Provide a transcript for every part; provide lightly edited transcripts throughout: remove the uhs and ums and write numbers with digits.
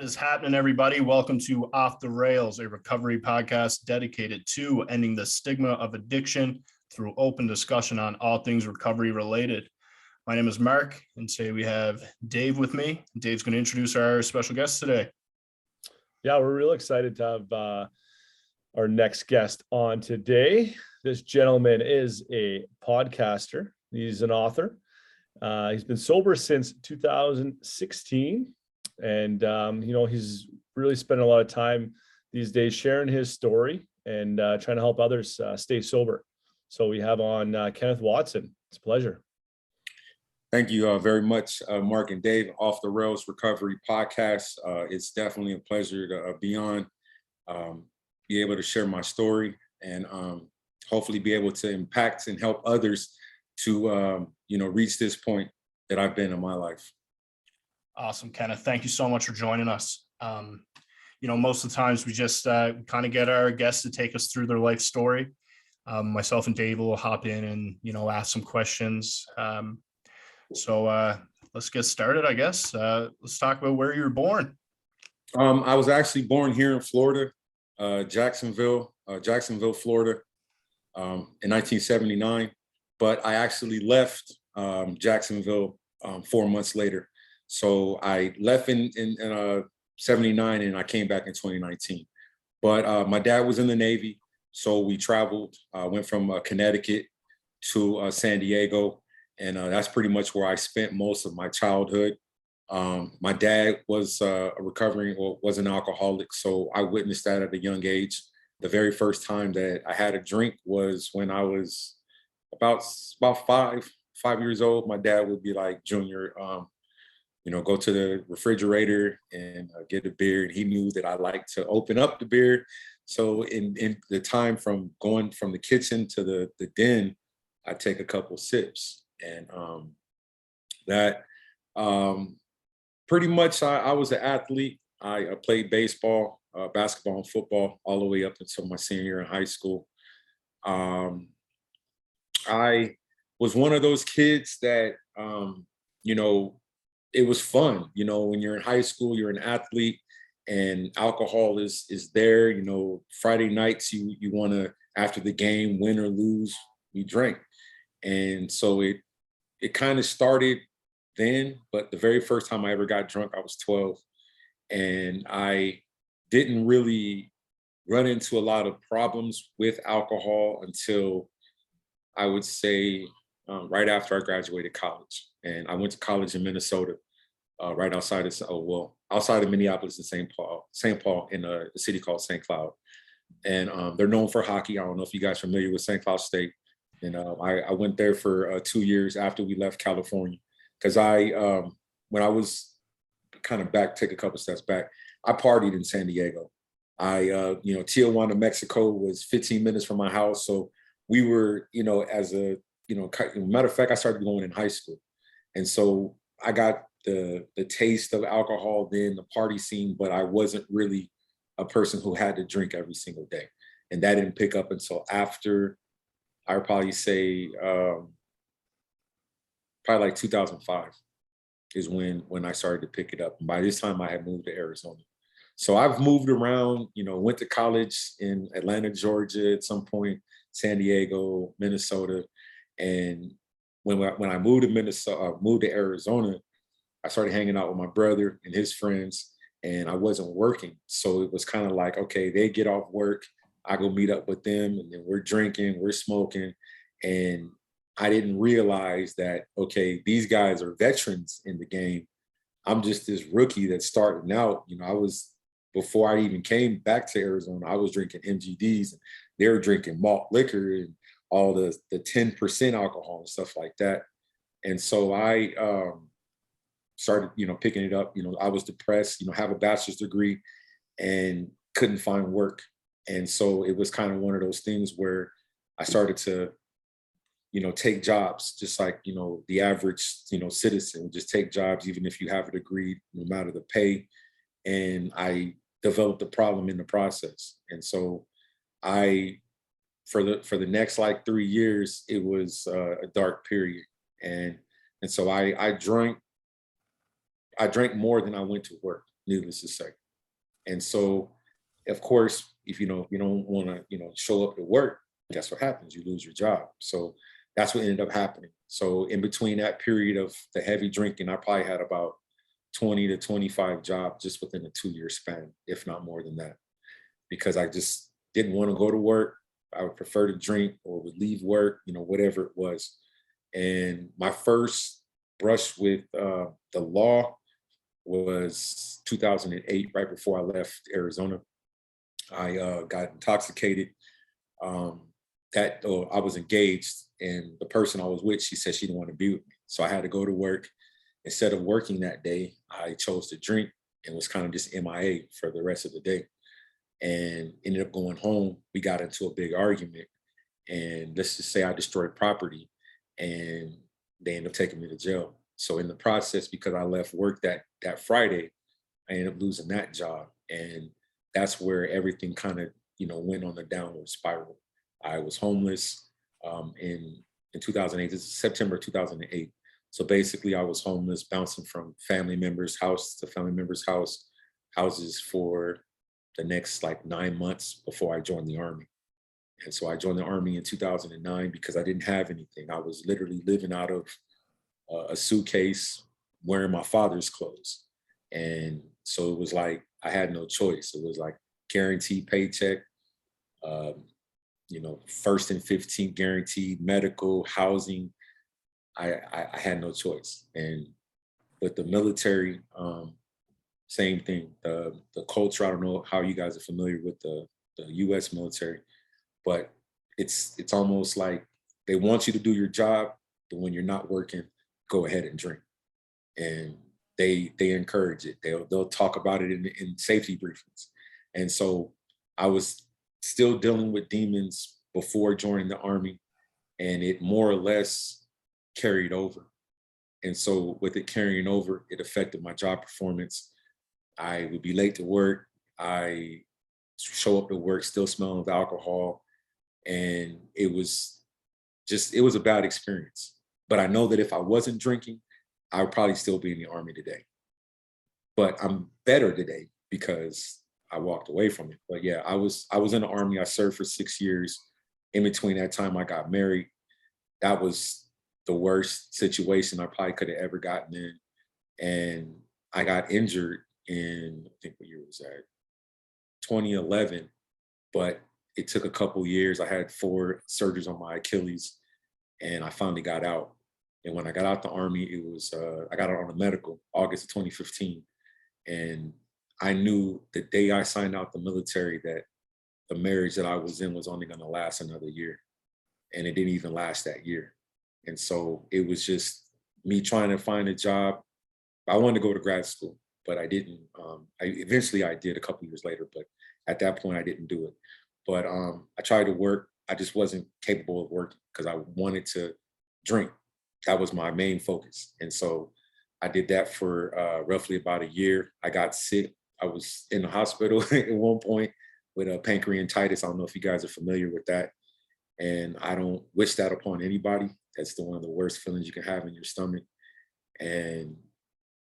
What is happening, everybody? Welcome to Off the Rails, a recovery podcast dedicated to ending the stigma of addiction through open discussion on all things recovery related. My name is Mark, and today we have Dave with me. Dave's going to introduce our special guest today. Yeah, we're real excited to have our next guest on today. This gentleman is a podcaster. He's an author. He's been sober since 2016. And, he's really spending a lot of time these days sharing his story and trying to help others stay sober. So we have on Kenneth Watson. It's a pleasure. Thank you very much, Mark and Dave, Off the Rails Recovery Podcast. It's definitely a pleasure to be on, be able to share my story, and hopefully be able to impact and help others to, reach this point that I've been in my life. Awesome, Kenneth. Thank you so much for joining us. Most of the times we just kind of get our guests to take us through their life story. Myself and Dave will hop in and, ask some questions. So let's get started, I guess. Let's talk about where you were born. I was actually born here in Florida, Jacksonville, Florida, in 1979. But I actually left Jacksonville 4 months later. So I left in 79 and I came back in 2019. But my dad was in the Navy, so we traveled, went from Connecticut to San Diego. And that's pretty much where I spent most of my childhood. My dad was was an alcoholic, so I witnessed that at a young age. The very first time that I had a drink was when I was about 5 years old. My dad would be like, Junior, go to the refrigerator and get a beer. And he knew that I liked to open up the beer. So in the time from going from the kitchen to the den, I'd take a couple sips. And that pretty much, I was an athlete. I played baseball, basketball, and football all the way up until my senior year in high school. I was one of those kids that, it was fun. When you're in high school, you're an athlete and alcohol is there. Friday nights, you want to, after the game, win or lose, you drink. And so it kind of started then, but the very first time I ever got drunk, I was 12. And I didn't really run into a lot of problems with alcohol until I would say right after I graduated college. And I went to college in Minnesota, right outside of Minneapolis and St. Paul in a city called St. Cloud. And they're known for hockey. I don't know if you guys are familiar with St. Cloud State. And I went there for 2 years after we left California, because when I was kind of take a couple steps back, I partied in San Diego. Tijuana, Mexico was 15 minutes from my house. So we were, matter of fact, I started going in high school. And so I got the taste of alcohol then, the party scene, but I wasn't really a person who had to drink every single day. And that didn't pick up until after, I would probably say, probably like 2005 is when I started to pick it up. And by this time I had moved to Arizona. So I've moved around, went to college in Atlanta, Georgia at some point, San Diego, Minnesota. And when I moved to Arizona, I started hanging out with my brother and his friends, and I wasn't working. So it was kind of like, okay, they get off work, I go meet up with them, and then we're drinking, we're smoking. And I didn't realize that, okay, these guys are veterans in the game. I'm just this rookie that's starting out. Before I even came back to Arizona, I was drinking MGDs, and they were drinking malt liquor and all the 10% alcohol and stuff like that. And so I started, picking it up. I was depressed, have a bachelor's degree and couldn't find work. And so it was kind of one of those things where I started to, take jobs, just like, the average, citizen, just take jobs, even if you have a degree, no matter the pay. And I developed a problem in the process. And so for the next like 3 years, it was a dark period. And so I drank more than I went to work. needless to say. And so, of course, if you don't want to, show up to work, guess what happens? You lose your job. So that's what ended up happening. So in between that period of the heavy drinking, I probably had about 20 to 25 jobs just within a 2-year span, if not more than that, because I just didn't want to go to work. I would prefer to drink or would leave work, whatever it was. And my first brush with the law was 2008, right before I left Arizona. I got intoxicated. I was engaged, and the person I was with, she said she didn't want to be with me. So I had to go to work. Instead of working that day, I chose to drink and was kind of just MIA for the rest of the day. And ended up going home. We got into a big argument, and let's just say I destroyed property, and they ended up taking me to jail. So in the process, because I left work that Friday, I ended up losing that job, and that's where everything kind of went on the downward spiral. I was homeless in 2008. This is September 2008. So basically, I was homeless, bouncing from family members' house to family members' houses for the next like 9 months before I joined the Army. And so I joined the Army in 2009 because I didn't have anything. I was literally living out of a suitcase, wearing my father's clothes. And so it was like I had no choice. It was like guaranteed paycheck, first and 15th guaranteed, medical, housing. I had no choice. And with the military, same thing. The culture, I don't know how you guys are familiar with the US military, but it's almost like they want you to do your job, but when you're not working, go ahead and drink. And they encourage it. They'll talk about it in safety briefings. And so I was still dealing with demons before joining the Army, and it more or less carried over. And so with it carrying over, it affected my job performance. I would be late to work. I show up to work still smelling of alcohol. And it was a bad experience. But I know that if I wasn't drinking, I would probably still be in the Army today. But I'm better today because I walked away from it. But yeah, I was in the Army. I served for 6 years. In between that time, I got married. That was the worst situation I probably could have ever gotten in. And I got injured in, I think what year was that? 2011. But it took a couple years. I had 4 surgeries on my Achilles, and I finally got out. And when I got out the Army, it was, I got out on a medical, August of 2015. And I knew the day I signed out the military that the marriage that I was in was only going to last another year. And it didn't even last that year. And so it was just me trying to find a job. I wanted to go to grad school, but I didn't. Eventually I did a couple years later, but at that point I didn't do it. But I tried to work. I just wasn't capable of working because I wanted to drink. That was my main focus. And so I did that for roughly about a year. I got sick. I was in the hospital at one point with a pancreatitis. I don't know if you guys are familiar with that. And I don't wish that upon anybody. That's one of the worst feelings you can have in your stomach. And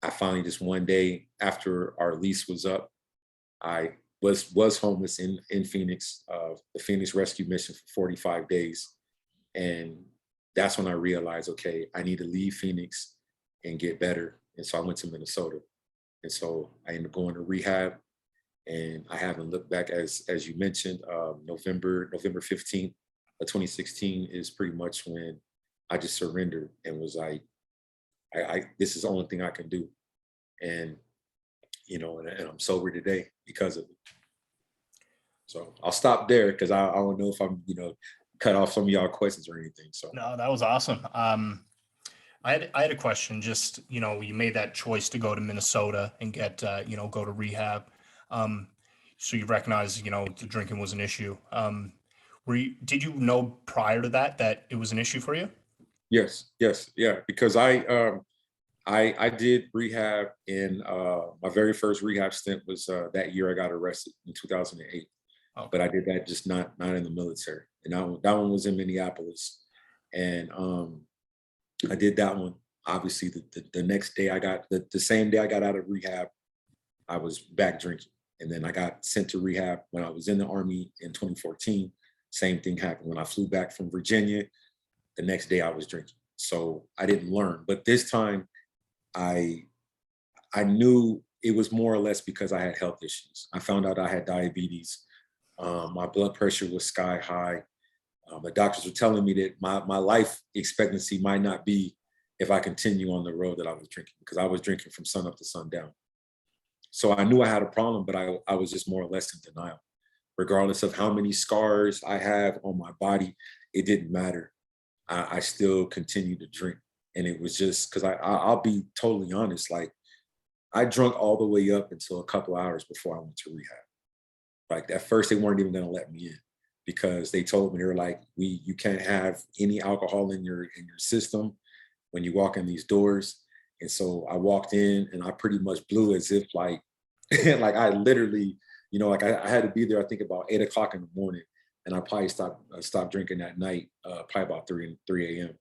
I finally just one day after our lease was up, I was homeless in Phoenix, the Phoenix Rescue Mission for 45 days. And that's when I realized, okay, I need to leave Phoenix and get better. And so I went to Minnesota. And so I ended up going to rehab, and I haven't looked back. As you mentioned, November 15th of 2016 is pretty much when I just surrendered and was like, this is the only thing I can do. And, and I'm sober today because of it. So I'll stop there because I don't know if I'm, cut off some of y'all questions or anything. So No, that was awesome. I had a question. Just, you made that choice to go to Minnesota and get, go to rehab. So you recognize, the drinking was an issue. Did you know prior to that it was an issue for you? Yes, yeah, because I did rehab in my very first rehab stint was that year I got arrested in 2008. Okay. But I did that just not in the military. And that one was in Minneapolis. And I did that one. Obviously, the next day the same day I got out of rehab, I was back drinking. And then I got sent to rehab when I was in the Army in 2014. Same thing happened when I flew back from Virginia. The next day I was drinking. So I didn't learn. But this time I knew it was more or less because I had health issues. I found out I had diabetes. My blood pressure was sky high. The doctors were telling me that my life expectancy might not be if I continue on the road that I was drinking, because I was drinking from sun up to sundown. So I knew I had a problem, but I was just more or less in denial. Regardless of how many scars I have on my body, it didn't matter. I still continued to drink. And it was just because I'll be totally honest, like I drunk all the way up until a couple hours before I went to rehab. Like at first they weren't even gonna let me in because they told me, they were like, you can't have any alcohol in your system when you walk in these doors. And so I walked in and I pretty much blew as if like, like I literally, you know, like I had to be there, I think about 8 o'clock in the morning. And I probably stopped drinking that night, probably about 3 a.m.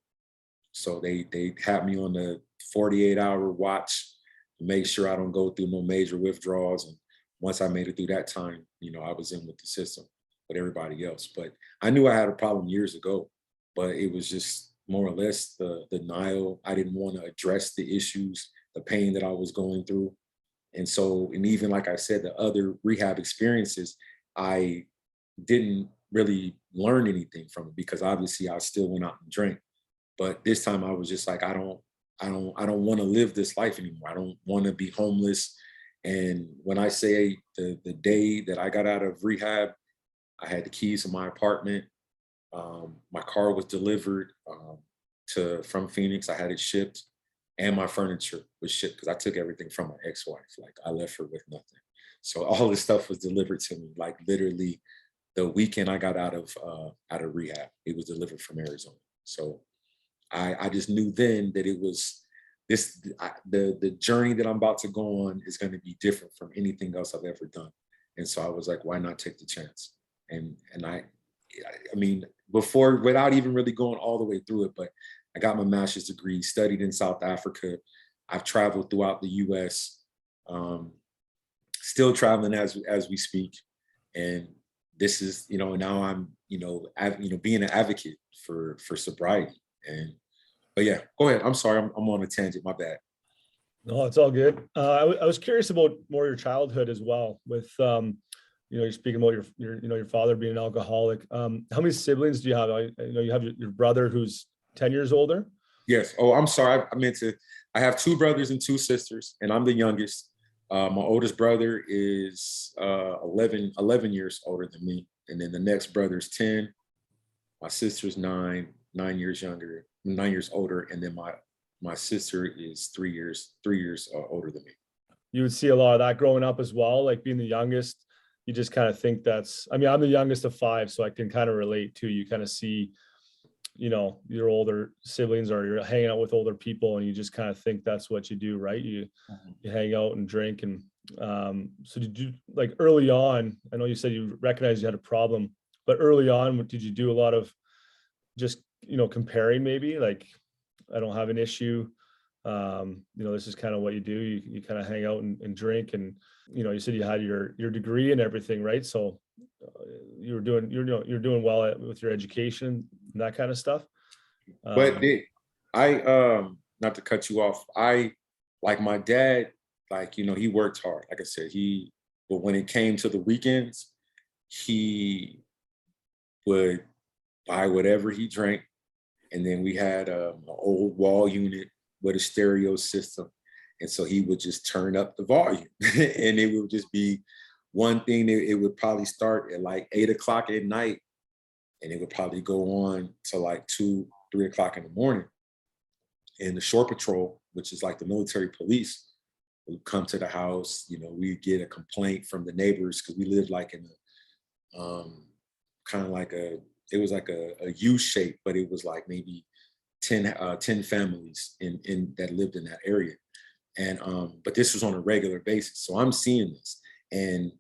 So they had me on the 48-hour watch to make sure I don't go through no major withdrawals. And once I made it through that time, you know, I was in with the system with everybody else. But I knew I had a problem years ago, but it was just more or less the denial. I didn't want to address the issues, the pain that I was going through. And so, and even like I said, the other rehab experiences, I didn't really learn anything from it because obviously I still went out and drank. But this time I was just like, I don't want to live this life anymore. I don't want to be homeless. And when I say the day that I got out of rehab, I had the keys to my apartment. My car was delivered from Phoenix. I had it shipped, and my furniture was shipped because I took everything from my ex-wife. Like I left her with nothing. So all this stuff was delivered to me, like literally the weekend I got out of rehab. It was delivered from Arizona. So I just knew then that it was the journey that I'm about to go on is going to be different from anything else I've ever done. And so I was like, why not take the chance? And I mean, before, without even really going all the way through it, but I got my master's degree, studied in South Africa. I've traveled throughout the US, still traveling as we speak. And this is, you know, now I'm, being an advocate for sobriety. But yeah, go ahead. I'm sorry, I'm on a tangent, my bad. No, it's all good. I was curious about more your childhood as well with, you're speaking about your father being an alcoholic. How many siblings do you have? You have your brother who's 10 years older. Yes. Oh, I'm sorry. I have 2 brothers and 2 sisters, and I'm the youngest. My oldest brother is 11 years older than me. And then the next brother is 10. My sister's 9 years younger, 9 years older. And then my sister is 3 years older than me. You would see a lot of that growing up as well, like being the youngest. You just kind of think I'm the youngest of 5, so I can kind of relate to, you kind of see, your older siblings or you're hanging out with older people and you just kind of think that's what you do, right? You hang out and drink. And so did you, like early on, I know you said you recognized you had a problem, but early on, did you do a lot of just, comparing maybe like, I don't have an issue. This is kind of what you do. You kind of hang out and drink, and you said you had your degree and everything, right? So you're doing well with your education and that kind of stuff. But not to cut you off, like my dad, like he worked hard. Like I said, but when it came to the weekends, he would buy whatever he drank, and then we had an old wall unit with a stereo system. And so he would just turn up the volume and it would just be one thing. It would probably start at like 8 o'clock at night and it would probably go on to like 2, 3 o'clock in the morning. And the shore patrol, which is like the military police, would come to the house. We'd get a complaint from the neighbors because we lived like in a kind of like it was like a U shape, but it was like maybe 10 families in that lived in that area. And but this was on a regular basis. So I'm seeing this. And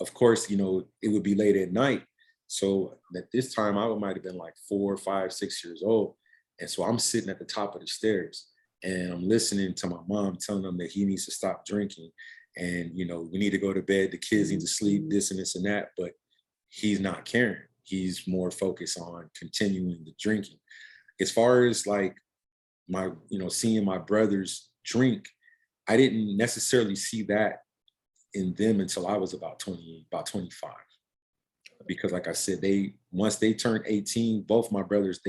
of course, it would be late at night. So at this time I might have been like 4, 5, 6 years old. And so I'm sitting at the top of the stairs and I'm listening to my mom telling him that he needs to stop drinking. And, we need to go to bed. The kids need to sleep, this and this and that. But he's not caring. He's more focused on continuing the drinking. As far as like my, seeing my brothers drink, I didn't necessarily see that in them until I was about 25. Because like I said, once they turned 18, both my brothers,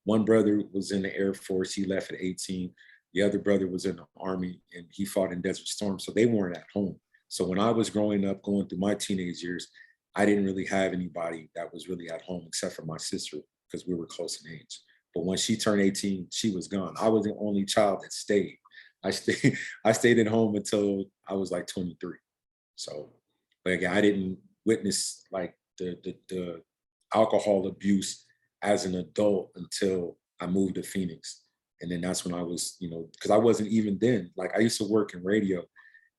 one brother was in the Air Force, he left at 18. The other brother was in the Army and he fought in Desert Storm. So they weren't at home. So when I was growing up, going through my teenage years, I didn't really have anybody that was really at home except for my sister, because we were close in age. But when she turned 18, she was gone. I was the only child that stayed. I stayed at home until I was like 23. So, but again, I didn't witness like the alcohol abuse as an adult until I moved to Phoenix. And then that's when I was, because I wasn't even then, like I used to work in radio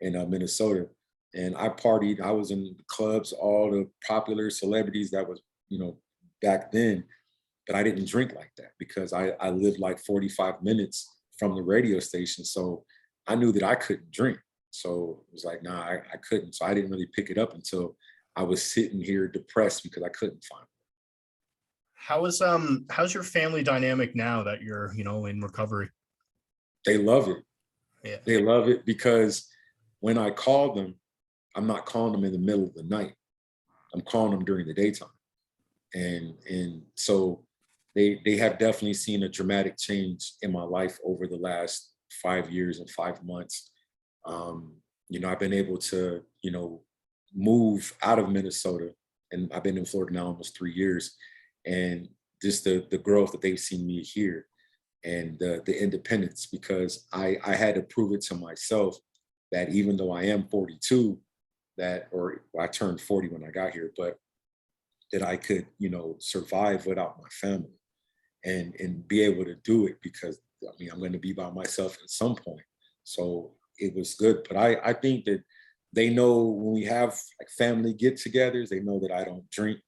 in Minnesota, and I partied. I was in clubs, all the popular celebrities that was, back then, but I didn't drink like that because I lived like 45 minutes from the radio station. So I knew that I couldn't drink. So it was like, nah, I couldn't. So I didn't really pick it up until I was sitting here depressed because I couldn't find it. How's your family dynamic now that you're, in recovery? They love it. Yeah. They love it because when I call them, I'm not calling them in the middle of the night. I'm calling them during the daytime. And so they have definitely seen a dramatic change in my life over the last 5 years and 5 months. I've been able to, move out of Minnesota, and I've been in Florida now almost 3 years. And just the growth that they've seen me here, and the independence, because I had to prove it to myself that even though I am 42, I turned 40 when I got here, but that I could, survive without my family and be able to do it, because I'm going to be by myself at some point. So it was good. But I think that they know when we have like family get-togethers, they know that I don't drink.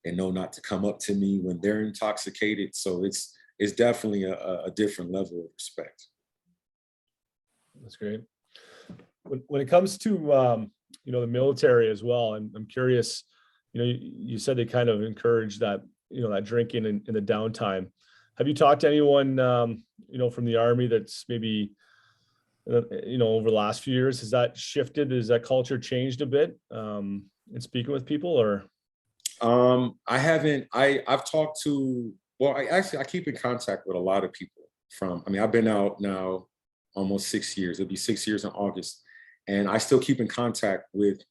They know not to come up to me when they're intoxicated. So it's definitely a different level of respect. That's great. When it comes to the military as well, I'm curious. You said they kind of encourage that that drinking in the downtime. Have you talked to anyone from the Army that's maybe over the last few years? Has that shifted? Has that culture changed a bit in speaking with people, or? I haven't. I've talked to. Well, I keep in contact with a lot of people I've been out now almost 6 years. It'll be 6 years in August, and I still keep in contact with.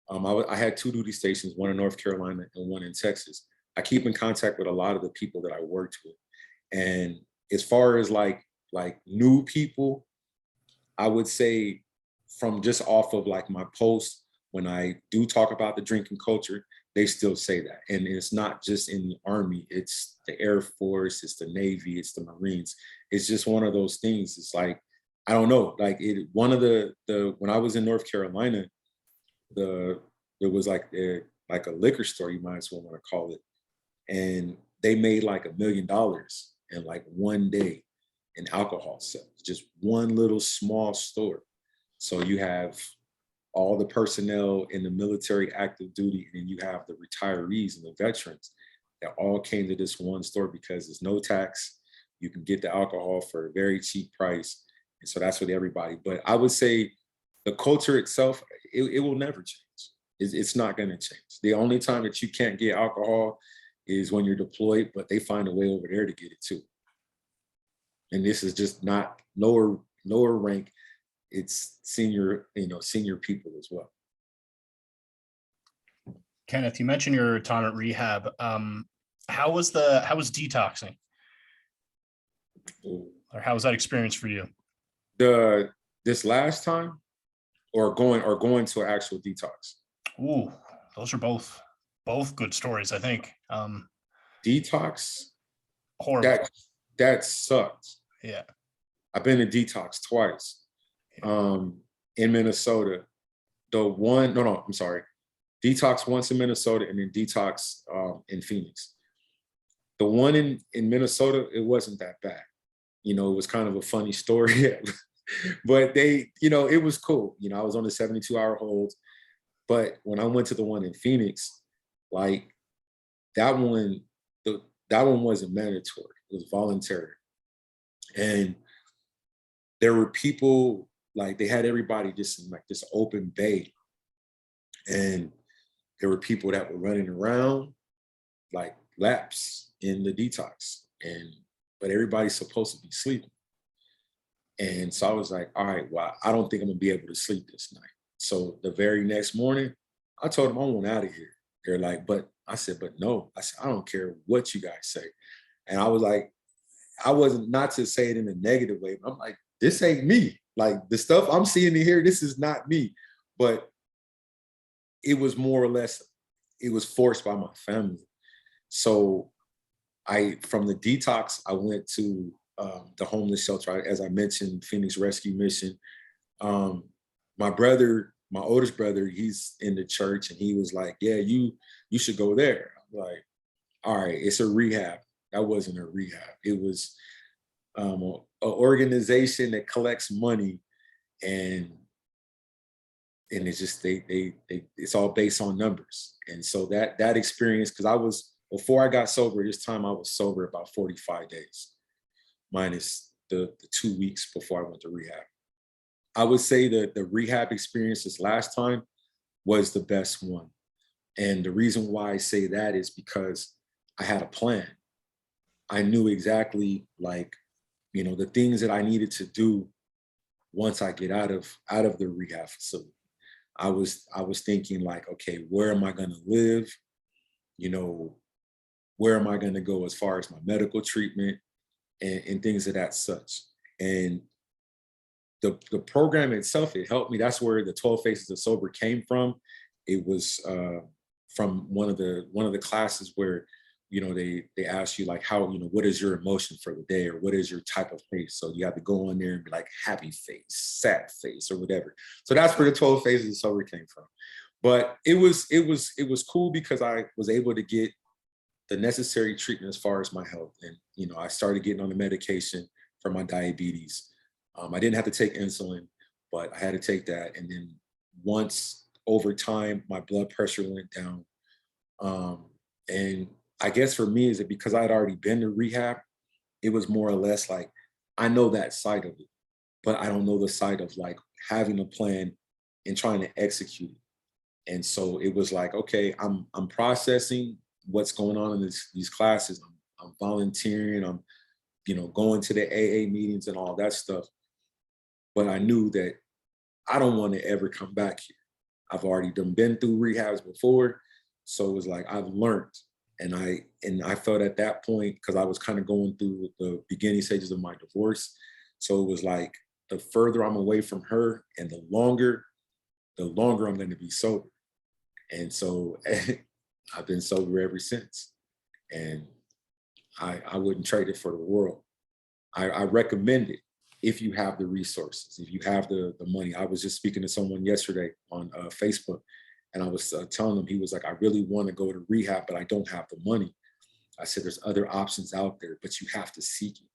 I had 2 duty stations, one in North Carolina and one in Texas. I keep in contact with a lot of the people that I worked with, and as far as like new people, I would say from just off of like my posts, when I do talk about the drinking culture, they still say that. And it's not just in the Army, it's the Air Force, it's the Navy, it's the Marines. It's just one of those things. It's like, I don't know, one of the when I was in North Carolina, there was like a liquor store, you might as well want to call it. And they made like $1 million in like one day in alcohol sales, just one little small store. So you have all the personnel in the military active duty, and then you have the retirees and the veterans that all came to this one store because there's no tax. You can get the alcohol for a very cheap price. And so that's with everybody. But I would say the culture itself, it will never change. It's not going to change. The only time that you can't get alcohol is when you're deployed, but they find a way over there to get it too. And this is just not lower rank. It's senior people as well. Kenneth, you mentioned your time at Rehab. How was detoxing? Or how was that experience for you? This last time, or going to an actual detox? Ooh, those are both good stories, I think. Detox, horrible. That sucked. Yeah. I've been to detox twice. In Minnesota. I'm sorry. Detox once in Minnesota and then detox in Phoenix. The one in Minnesota, it wasn't that bad. It was kind of a funny story. But they, it was cool. I was on the 72-hour hold. But when I went to the one in Phoenix, like that one, that one wasn't mandatory. It was voluntary. And there were people, like they had everybody just in like this open bay. And there were people that were running around like laps in the detox. But everybody's supposed to be sleeping. And so I was like, all right, well, I don't think I'm gonna be able to sleep this night. So the very next morning, I told them I want out of here. They're like, but I said, but no. I said, I don't care what you guys say. And I was like, I wasn't, not to say it in a negative way, but I'm like, this ain't me. Like the stuff I'm seeing in here, this is not me. But it was more or less, it was forced by my family. So from the detox, I went to the homeless shelter, as I mentioned, Phoenix Rescue Mission. My brother, my oldest brother, he's in the church, and he was like, yeah, you should go there. I'm like, all right, it's a rehab. That wasn't a rehab. It was an organization that collects money, and it's just it's all based on numbers. And so that experience, because before I got sober, this time I was sober about 45 days, minus the 2 weeks before I went to rehab. I would say that the rehab experience this last time was the best one. And the reason why I say that is because I had a plan. I knew exactly the things that I needed to do once I get out of the rehab facility. I was thinking like, okay, where am I going to live? Where am I going to go as far as my medical treatment and things of that such. And the program itself, it helped me. That's where the 12 Faces of Sober came from. It was from one of the classes where, they ask you like, how, what is your emotion for the day, or what is your type of face? So you have to go in there and be like happy face, sad face, or whatever. So that's where the 12 Faces of Sober came from. But it was cool because I was able to get the necessary treatment as far as my health. And, I started getting on the medication for my diabetes. I didn't have to take insulin, but I had to take that. And then once over time, my blood pressure went down. And I guess for me, is it because I'd already been to rehab, it was more or less like, I know that side of it, but I don't know the side of like having a plan and trying to execute it. And so it was like, okay, I'm processing what's going on in these classes. I'm volunteering. I'm, going to the AA meetings and all that stuff. But I knew that I don't want to ever come back here. I've already been through rehabs before. So it was like, I've learned. And I felt at that point, because I was kind of going through the beginning stages of my divorce. So it was like, the further I'm away from her and the longer I'm going to be sober. And so I've been sober ever since. And I wouldn't trade it for the world. I recommend it if you have the resources, if you have the money. I was just speaking to someone yesterday on Facebook, and I was telling him, he was like, I really want to go to rehab, but I don't have the money. I said, there's other options out there, but you have to seek it.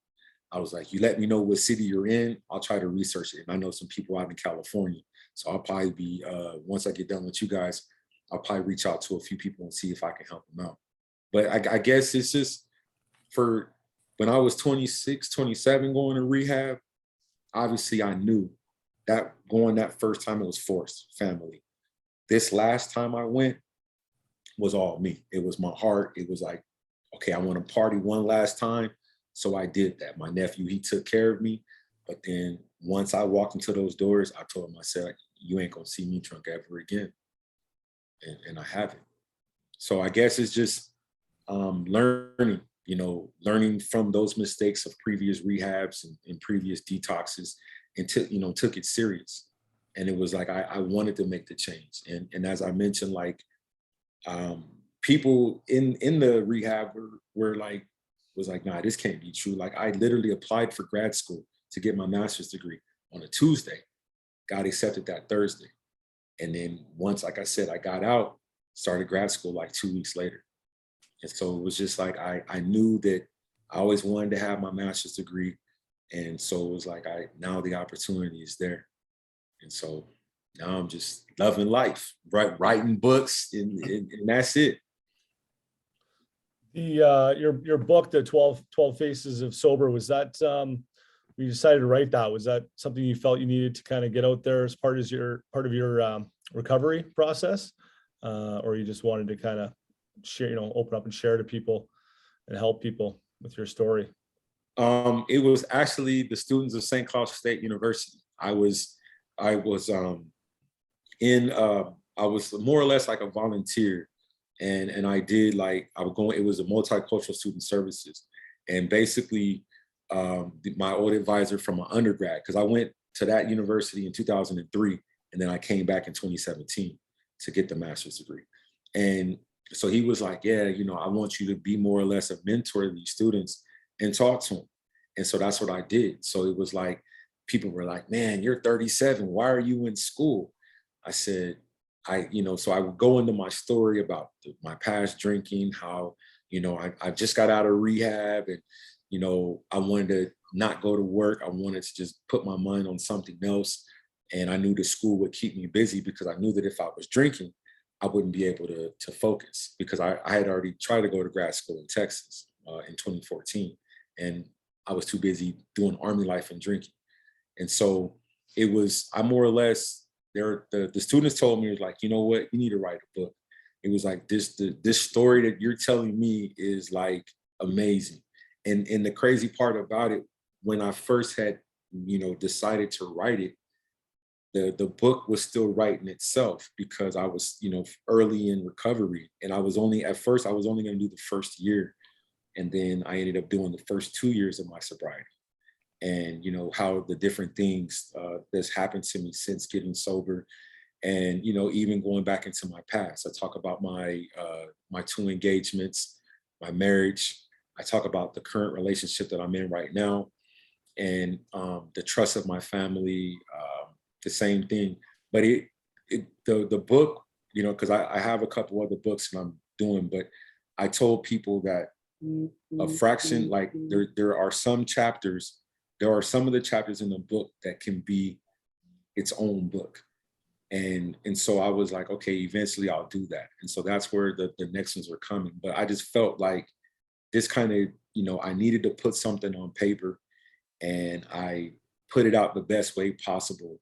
I was like, you let me know what city you're in, I'll try to research it. And I know some people out in California. So I'll probably be, once I get done with you guys, I'll probably reach out to a few people and see if I can help them out. But I guess it's just, for when I was 26, 27 going to rehab, obviously I knew that going that first time, it was forced, family. This last time I went was all me. It was my heart. It was like, okay, I want to party one last time. So I did that. My nephew, he took care of me. But then once I walked into those doors, I told him, I said, you ain't gonna see me drunk ever again. And I haven't. So I guess it's just learning, learning from those mistakes of previous rehabs and previous detoxes, and took it serious. And it was like, I wanted to make the change. And as I mentioned, like people in the rehab were like, was like, nah, this can't be true. Like I literally applied for grad school to get my master's degree on a Tuesday, got accepted that Thursday. And then once, like I said, I got out, started grad school like 2 weeks later. And so it was just like, I knew that I always wanted to have my master's degree. And so it was like, now the opportunity is there. And so now I'm just loving life, right? Writing books, and that's it. Your book, the 12 Faces of Sober, was that you decided to write that? Was that something you felt you needed to kind of get out there as part of your recovery process, or you just wanted to kind of share, open up and share to people and help people with your story? It was actually the students of St. Cloud State University. I was in I was more or less like a volunteer, and I did like I was going. It was a multicultural student services, and basically my old advisor from my undergrad, because I went to that university in 2003, and then I came back in 2017 to get the master's degree. And so he was like, yeah, I want you to be more or less a mentor to these students and talk to them. And so that's what I did. So it was like, people were like, man, you're 37. Why are you in school? I said, so I would go into my story about my past drinking, how, I just got out of rehab, and, I wanted to not go to work. I wanted to just put my mind on something else. And I knew the school would keep me busy, because I knew that if I was drinking, I wouldn't be able to focus, because I had already tried to go to grad school in Texas in 2014. And I was too busy doing Army life and drinking. And so I more or less, the students told me, it was like, you know what, you need to write a book. It was like, this story that you're telling me is like amazing. And the crazy part about it, when I first had, decided to write it, the book was still writing itself, because I was, early in recovery. And at first I was only going to do the first year. And then I ended up doing the first 2 years of my sobriety. And, how the different things that's happened to me since getting sober. And, even going back into my past, I talk about my 2 engagements, my marriage. I talk about the current relationship that I'm in right now, and the trust of my family, the same thing. But the book, because I have a couple other books that I'm doing, but I told people that a fraction, like there are some of the chapters in the book that can be its own book. And so I was like, okay, eventually I'll do that. And so that's where the next ones are coming. But I just felt like this kind of, I needed to put something on paper, and I put it out the best way possible,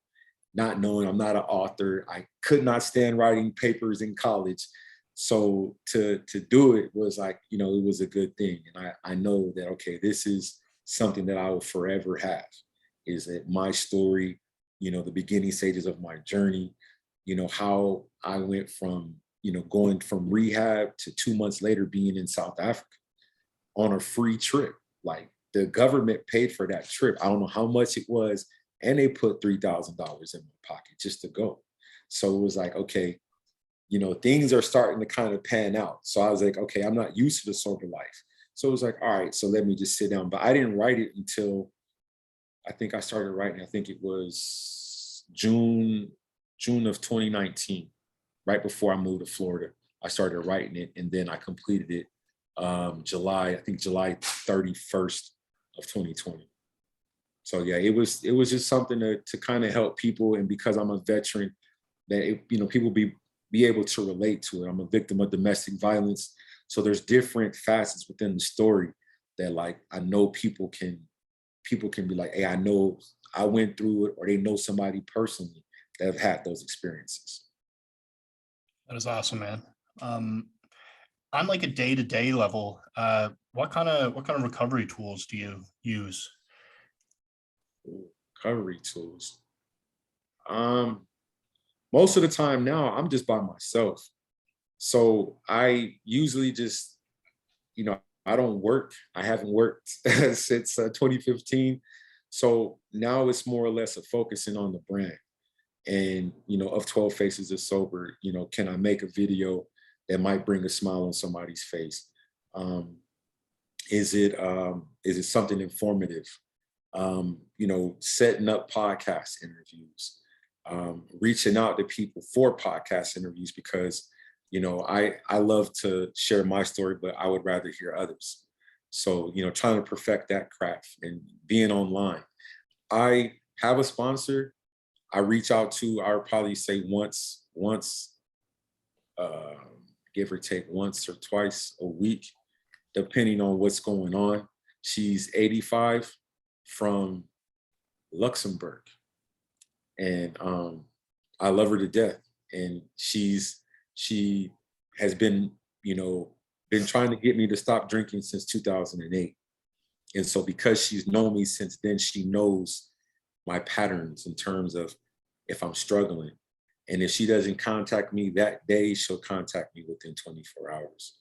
not knowing I'm not an author. I could not stand writing papers in college. So to do it was like, it was a good thing. And I know that, okay, this is something that I will forever have, is that my story, the beginning stages of my journey, how I went from, going from rehab to 2 months later being in South Africa on a free trip. Like, the government paid for that trip. I don't know how much it was. And they put $3,000 in my pocket just to go. So it was like, okay, things are starting to kind of pan out. So I was like, okay, I'm not used to the sober life. So it was like, all right, so let me just sit down. But I didn't write it until I think I started writing, I think it was June of 2019, right before I moved to Florida. I started writing it, and then I completed it July 31st of 2020. So yeah, it was just something to kind of help people. And because I'm a veteran, that people be able to relate to it. I'm a victim of domestic violence. So there's different facets within the story that, like, I know people can be like, hey, I know I went through it, or they know somebody personally that have had those experiences. That is awesome, man. On like a day-to-day level, what kind of recovery tools do you use? Recovery tools. Most of the time now, I'm just by myself. So I usually just, I don't work. I haven't worked since 2015. So now it's more or less a focusing on the brand. And, of 12 Faces of Sober, can I make a video that might bring a smile on somebody's face? Is it something informative? Setting up podcast interviews, reaching out to people for podcast interviews, because, I love to share my story, but I would rather hear others. So, trying to perfect that craft and being online. I have a sponsor I reach out to, I would probably say once, uh, give or take once or twice a week, depending on what's going on. She's 85 from Luxembourg. And I love her to death. And she has been, been trying to get me to stop drinking since 2008. And so because she's known me since then, she knows my patterns in terms of if I'm struggling. And if she doesn't contact me that day, she'll contact me within 24 hours.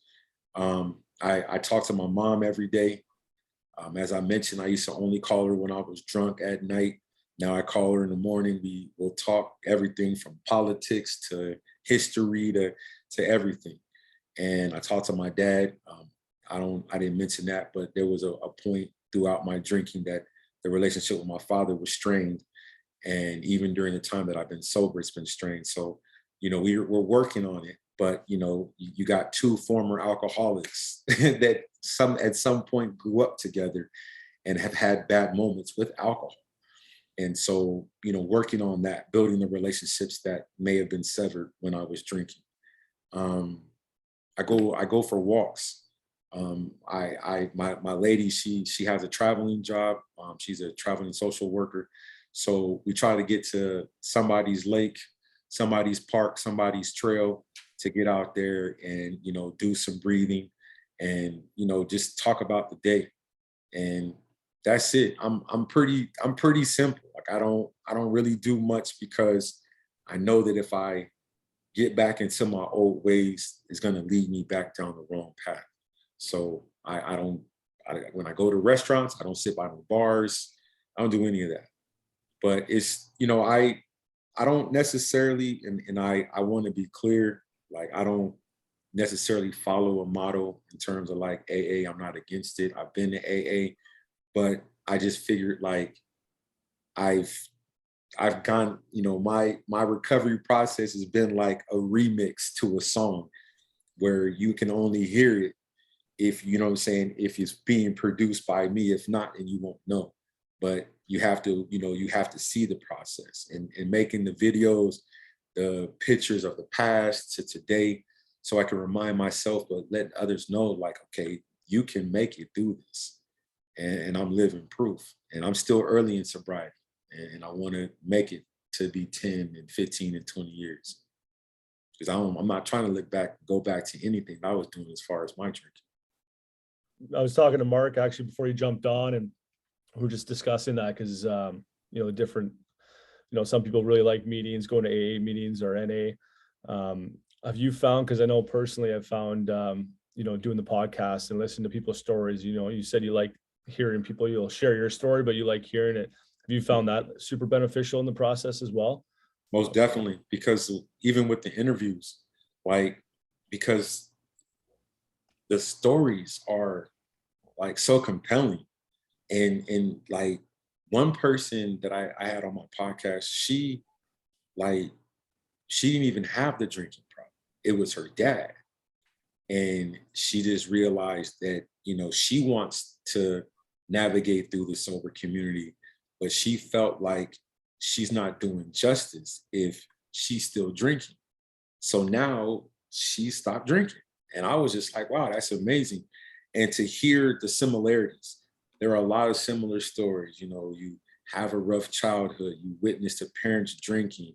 I talk to my mom every day. As I mentioned, I used to only call her when I was drunk at night. Now I call her in the morning. We will talk everything from politics to history to everything. And I talk to my dad. I didn't mention that, but there was a point throughout my drinking that the relationship with my father was strained. And even during the time that I've been sober, it's been strained. So, we're working on it. But, you got two former alcoholics that at some point grew up together and have had bad moments with alcohol. And so, working on that, building the relationships that may have been severed when I was drinking. I go for walks. My lady, she has a traveling job. She's a traveling social worker. So we try to get to somebody's lake, somebody's park, somebody's trail to get out there and, do some breathing and, just talk about the day. And that's it. I'm pretty simple. Like I don't really do much because I know that if I get back into my old ways, it's going to lead me back down the wrong path. So when I go to restaurants, I don't sit by no bars. I don't do any of that. But it's, I don't necessarily, and I want to be clear, like I don't necessarily follow a model in terms of like AA. I'm not against it. I've been to AA, but I just figured like I've gone, my recovery process has been like a remix to a song where you can only hear it if, if it's being produced by me. If not, then you won't know. But you have to see the process and making the videos, the pictures of the past to today, so I can remind myself, but let others know like, okay, you can make it through this. And I'm living proof. And I'm still early in sobriety. And I want to make it to be 10 and 15 and 20 years. Because I'm not trying to go back to anything I was doing as far as my drinking. I was talking to Mark actually before he jumped on, and we're just discussing that because, different, some people really like meetings, going to AA meetings or NA. Have you found, because I know personally I've found, doing the podcast and listening to people's stories, you said you like hearing people, you'll share your story, but you like hearing it. Have you found that super beneficial in the process as well? Most definitely, because even with the interviews, because the stories are like so compelling. And like one person that I had on my podcast, she didn't even have the drinking problem. It was her dad. And she just realized that, she wants to navigate through the sober community, but she felt like she's not doing justice if she's still drinking. So now she stopped drinking. And I was just like, wow, that's amazing. And to hear the similarities, there are a lot of similar stories. You have a rough childhood, you witnessed a parents drinking,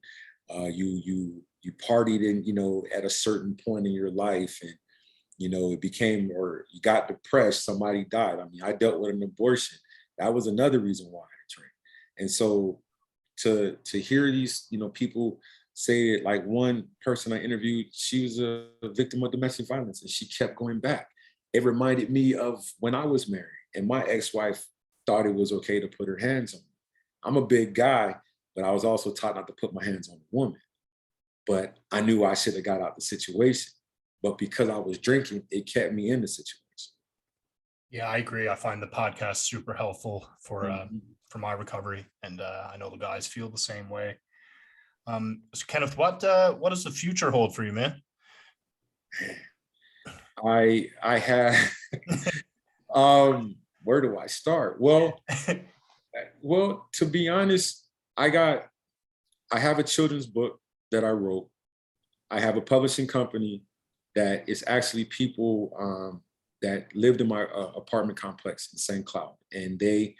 you partied in, at a certain point in your life, and it became, or you got depressed, somebody died. I mean, I dealt with an abortion. That was another reason why I drank. And so to hear these, people say it, like one person I interviewed, she was a victim of domestic violence and she kept going back. It reminded me of when I was married and my ex-wife thought it was okay to put her hands on me. I'm a big guy, but I was also taught not to put my hands on a woman. But I knew I should have got out the situation. But because I was drinking, it kept me in the situation. Yeah, I agree. I find the podcast super helpful for my recovery, and I know the guys feel the same way. So Kenneth, what does the future hold for you, man? I have Where do I start? Well, to be honest, I have a children's book that I wrote. I have a publishing company that is actually people that lived in my apartment complex in St. Cloud, and they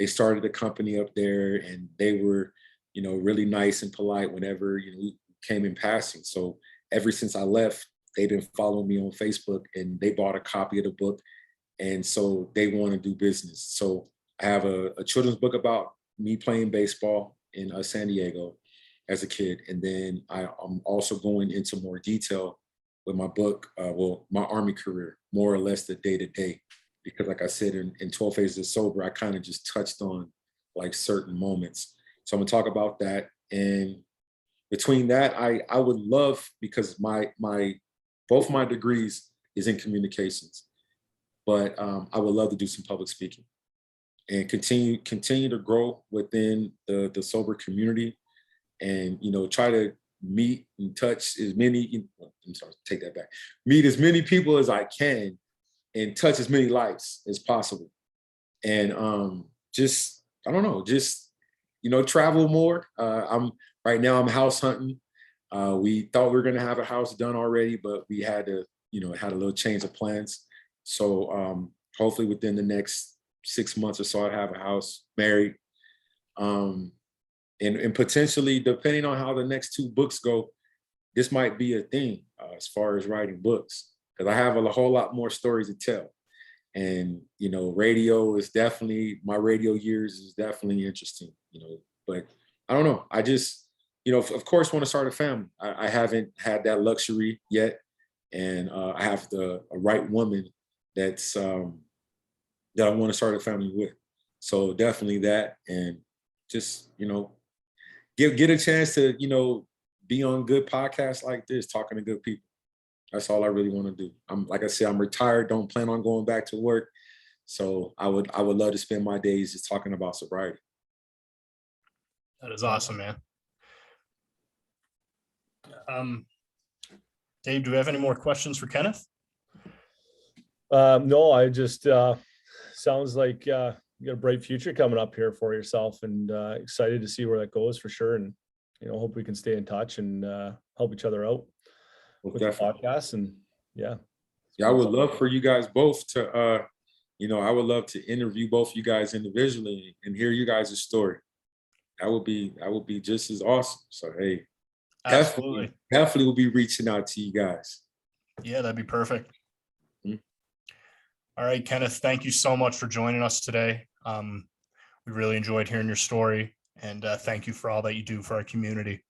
started a company up there, and they were, really nice and polite whenever we came in passing. So ever since I left, they've been following me on Facebook, and they bought a copy of the book, and so they want to do business. So I have a children's book about me playing baseball in San Diego as a kid, and then I'm also going into more detail with my book, my Army career, more or less the day-to-day, because like I said, in 12 Phases of Sober, I kind of just touched on like certain moments. So I'm gonna talk about that. And between that, I would love, because both my degrees is in communications, but I would love to do some public speaking and continue to grow within the sober community, and try to meet and touch as many, I'm sorry, take that back, meet as many people as I can and touch as many lives as possible. And just, I don't know, just, travel more. Right now I'm house hunting. We thought we were gonna have a house done already, but we had to, had a little change of plans. So hopefully within the next 6 months or so, I'd have a house, married. And potentially, depending on how the next 2 books go, this might be a thing as far as writing books, because I have a whole lot more stories to tell. And, radio is definitely, my radio years is definitely interesting, but I don't know. I just, of course, want to start a family. I haven't had that luxury yet. And I have a right woman that's, that I want to start a family with. So definitely that. And just, get a chance to, be on good podcasts like this, talking to good people. That's all I really want to do. Like I said, I'm retired, don't plan on going back to work. So I would love to spend my days just talking about sobriety. That is awesome, man. Dave, do we have any more questions for Kenneth? No, I just, sounds like you got a bright future coming up here for yourself, and excited to see where that goes for sure. And, hope we can stay in touch and help each other out with the podcast. And yeah, I would love for you guys both to, I would love to interview both you guys individually and hear you guys' story. That would be just as awesome. So, hey, absolutely, definitely will be reaching out to you guys. Yeah, that'd be perfect. All right, Kenneth, thank you so much for joining us today. We really enjoyed hearing your story, and thank you for all that you do for our community.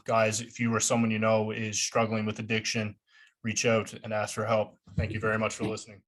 Guys, if you or someone is struggling with addiction, reach out and ask for help. Thank you very much for listening.